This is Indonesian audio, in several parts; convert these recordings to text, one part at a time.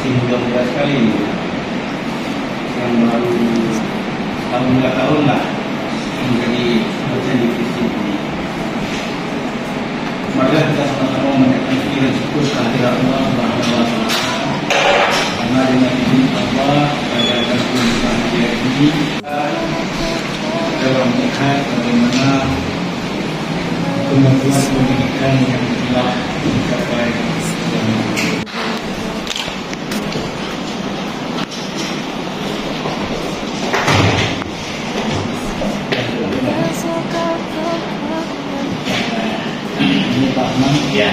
masih muda-muda sekali yang baru tahun lah menjadi dosen di FISIP ini. Mari kita sama-sama menaikkan pikiran syukur kehadiran Allah Subhanahu wa Ta'ala, karena dengan izin Allah pada kesempatan ini kita melihat bagaimana kemajuan pendidikan yang telah dicapai. Ini Pak Ahmad, ya.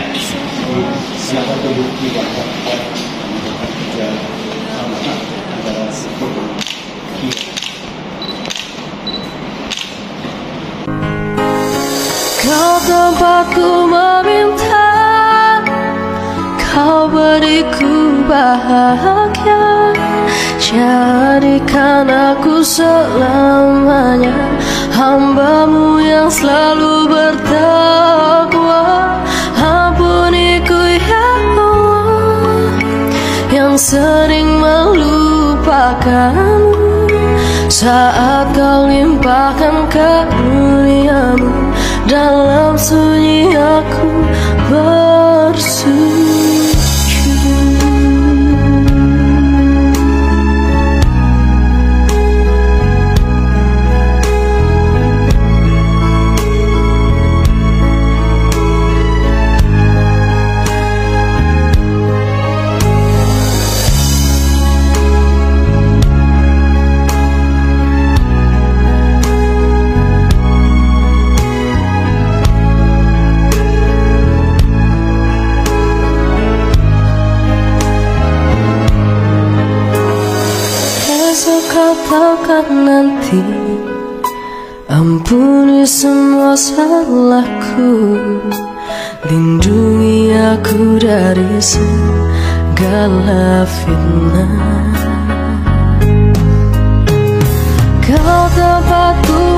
Siapa terbukti bahwa kerja sama antara kau tempatku meminta, kau beriku bahagia, jadikan aku selamanya hamba-Mu yang selalu bertakwa. Ampuniku ya Allah yang sering melupakanmu saat Kau limpahkan karunia-Mu. Dalam sunyi aku bersujud. Kau tahu nanti, ampuni semua salahku, lindungi aku dari segala fitnah. Kau tempatku